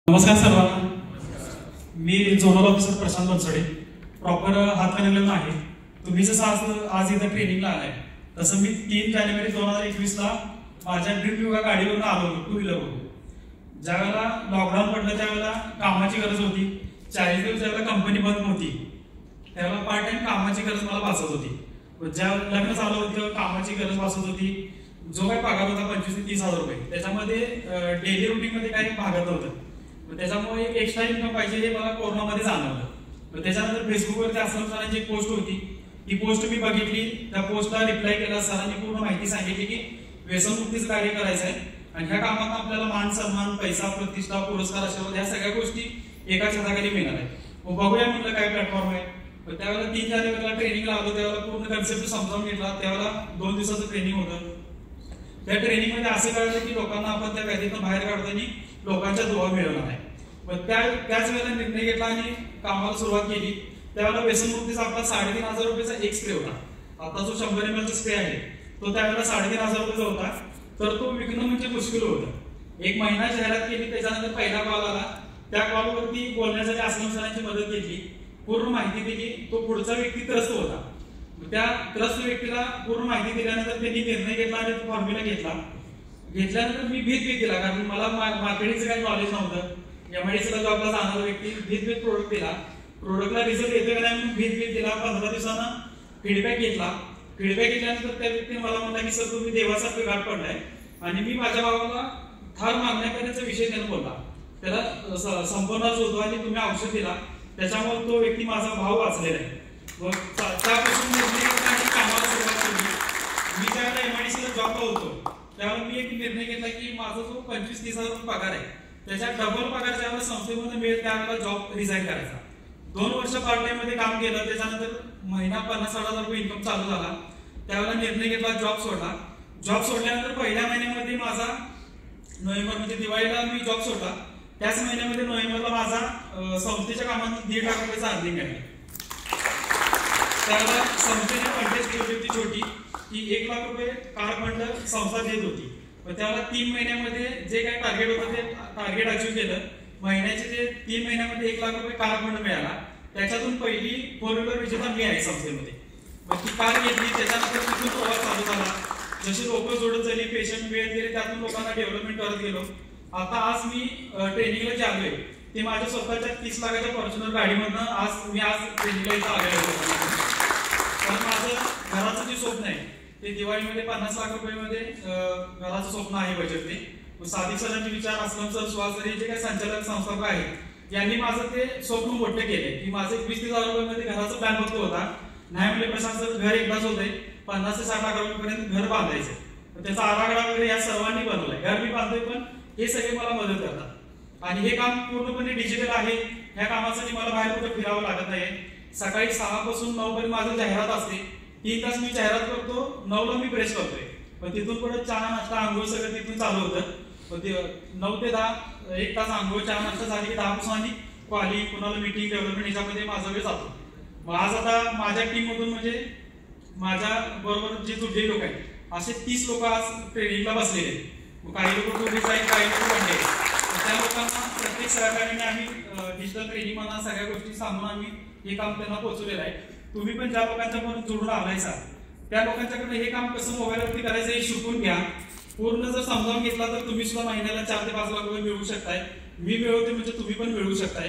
नमस्कार सर्वांना. मी zonal officer Prashant Bansode, proper हातकणंगलेला आहे. तुम्ही जसं आज इथं ट्रेनिंगला आलाय तसं मी 3 जानेवारी 2021ला माझ्या ड्रीम युगा गाडीवरून आलो होतो, 2 व्हीलरवरून. ज्यावेळेला लॉकडाऊन पडलं त्यावेळेला कामाची गरज होती. 40 दिवस ज्यावेळेला कंपनी बंद होती त्यावेळेला पार्ट टाइम कामाची गरज मला भासत होती. ज्या लग्न चालू होतं तेव्हा कामाची गरज भासत होती. जो काही पगार होता 25 ते 30 हजार रुपये, त्याच्यामध्ये डेली रुटीन मध्ये काही भागत नव्हतं. त्याच्यामुळे एक एक्स्ट्रा इन्कम पाहिजे हे मला कोरोनामध्ये जाणवलं. त्याच्यानंतर फेसबुकवरती असलम सरांची एक पोस्ट होती, ती पोस्ट मी बघितली. त्या पोस्टला रिप्लाय केला. सरांनी पूर्ण माहिती सांगितली की व्यसनमुक्तीचं कार्य करायचं आहे आणि ह्या कामात आपल्याला मान सन्मान, पैसा, प्रतिष्ठा, पुरस्कार, आशीर्वाद ह्या सगळ्या गोष्टी एकाच हाताखाली मिळणार आहे. मग बघूया म्हटलं काय प्लॅटफॉर्म आहे. त्यावेळेला 3 जानेवारीला ट्रेनिंगला आलो. त्यावेळेला पूर्ण कन्सेप्ट समजावून घेतला. त्यावेळेला 2 दिवसाचं ट्रेनिंग होतं. त्या ट्रेनिंग मध्ये असं कळलं की लोकांना आपण त्या व्याधीतून बाहेर काढताना लोकांच्या दुवा मिळवणार आहे. त्याच वेळेला निर्णय घेतला आणि कामाला सुरुवात केली. त्यावेळेला व्यसनमुक्तीचा आपला 3,500 रुपयाचा एक स्प्रे होता. आता जो 100 ml स्प्रे आहे तो त्यावेळेला 3,500 रुपयाचा होता. तर तो विकणं म्हणजे मुश्किल होतं. 1 महिना जाहिरात केली. त्याच्यानंतर पहिला कॉल आला. त्या कॉलवरती बोलण्यासाठी असलम सरांची मदत घेतली. पूर्ण माहिती दिली. तो पुढचा व्यक्ती त्रस्त होता. त्या त्रस्त व्यक्तीला पूर्ण माहिती दिल्यानंतर त्यांनी निर्णय घेतला आणि फॉर्म्युला घेतल्यानंतर मी भीत दिला, कारण मला मार्केटिंगचं काही नॉलेज नव्हतं. एमआयडीसीला जॉबला जाणारा व्यक्ती भीत प्रोडक्ट दिला. प्रोडक्टला रिझल्ट येतोय का नाही भीत दिला. 15 दिवसांना फीडबॅक घेतला. फीडबॅक घेतल्यानंतर त्या व्यक्तीने मला म्हणला की सर तुम्ही देवासारखं घाट पडलाय. आणि मी माझ्या भावाला थार मागण्यापर्यंतचा विषय त्यानं बोलला. त्याला संपूर्ण होतो आणि तुम्ही औषध दिला, त्याच्यामुळे तो व्यक्ती माझा भाव वाचलेला आहे. मग त्यापासून निर्णय घेतला आणि कामाला सुरुवात केली. मी ज्यावेळेला एमआयडीसीला जॉबला होतो त्यावेळेला मी एक निर्णय घेतला की माझा जो 25-30 हजार रुपये पगार आहे त्याच्या डबल पगार ज्यावेळेला संस्थेमध्ये मिळेल त्यावेळेला जॉब रिझाईन करायचा. 2 वर्ष पार्ट टाइम मध्ये काम केलं. त्याच्यानंतर महिना 50-60 हजार रुपये इन्कम चालू झाला. त्यावेळेला निर्णय घेतला, जॉब सोडला. जॉब सोडल्यानंतर पहिल्या महिन्यामध्ये माझा नोव्हेंबर म्हणजे दिवाळीला मी जॉब सोडला. त्याच महिन्यामध्ये नोव्हेंबरला माझा संस्थेच्या कामात 1.5 लाख रुपयाचा अर्निंग आहे. त्यावेळेला संस्थेने कॉन्टेस्ट केली होती छोटी की 1 लाख रुपये कार फंड संस्था देत होती. त्यावेळेला 3 महिन्यामध्ये जे काही टार्गेट होतं ते टार्गेट अचीव्ह केलं. महिन्याचे जे 3 महिन्यामध्ये 1 लाख रुपये कार फंड मिळाला. त्याच्यातून पहिली 4 व्हीलर विजेता मी आहे संस्थेमध्ये. मग ती कार घेतली. त्याच्यानंतर तिथून प्रवास चालू झाला. जशी लोक जोडत झाली, पेशंट वेळ गेले, त्यातून लोकांना डेव्हलपमेंट करत गेलो. आता आज मी ट्रेनिंगला जे आलोय ते माझ्या स्वतःच्या 30 लाखाच्या फॉर्च्युनर गाडीमधनं आज ट्रेनिंगला इथं आलेलो होतो. कारण माझं घराचं जे स्वप्न आहे ते दिवाळीमध्ये 50 लाख रुपयामध्ये घराचं स्वप्न आहे बजेट ते. सादिक सरांचे विचार, असलम सर, सुहास सर, जे काही संचालक संस्थापक आहेत यांनी माझं ते स्वप्न मोठे केले की माझं 20-30 हजार रुपयामध्ये घराचा प्लॅन फक्त होता. नाही म्हणजे प्रशांत सर घर एकदाच होते, 50 ते 60 लाख रुपयापर्यंत घर बांधायचं. त्याचा आराखडा वगैरे या सर्वांनी बनवलाय. घर मी बांधतोय पण हे सगळे मला मदत करतात. आणि हे काम पूर्णपणे डिजिटल आहे. ह्या कामासाठी मला बाहेर कुठे फिरावं लागत नाही. सकाळी 6 पासून 9 पर्यंत माझं जाहिरात असते. 3 तास मी जाहिरात करतो, 9ला मी प्रेस करतोय. पण तिथून पुढे चहा नाश्ता आंघोळ सगळं तिथून चालू होतं. 9 ते 10 1 तास आंघोळ चहा नाश्ता झाली की 10 पासून आणि कॉलिंग, कुणाला मीटिंग, डेव्हलपमेंट याच्यामध्ये माझा वेळ जातो. मग आज आता माझ्या टीम मधून म्हणजे माझ्या बरोबर जे जुडलेले लोक आहेत असे 30 लोक आज ट्रेनिंगला बसलेले आहेत. काही लोक टुरिस्ट आहेत, काही लोक बनले. त्या लोकांना प्रत्येक सहकार्याने आम्ही डिजिटल ट्रेनिंग म्हणा सगळ्या गोष्टी सांगून आम्ही हे काम त्यांना पोहोचवलेलं आहे. तुम्ही पण ज्या लोकांच्या पर्यंत जोडून आलायचा त्या लोकांच्याकडे हे काम कसं मोबाईलवरती करायचं हे शिकून घ्या. पूर्ण जर समजावून घेतला तर तुम्ही सुद्धा महिन्याला 4 ते 5 लाख रुपये मिळवू शकताय. मी मिळवते म्हणजे तुम्ही पण मिळवू शकताय.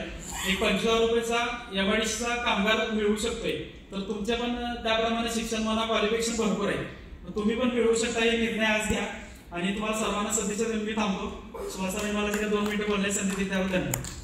एक 25,000 रुपयाचा एमआयडीसीचा कामगार मिळवू शकतोय. तर तुमच्या पण त्याप्रमाणे शिक्षण म्हणा, क्वालिफिकेशन भरपूर आहे. तुम्ही पण मिळवू शकता. हे निर्णय आज घ्या आणि तुम्हाला सर्वांना सध्याच्या मी थांबतो. सुहास सरांनी मला 2 मिनिटं बोलण्याची संधी दिली त्याबद्दल धन्यवाद.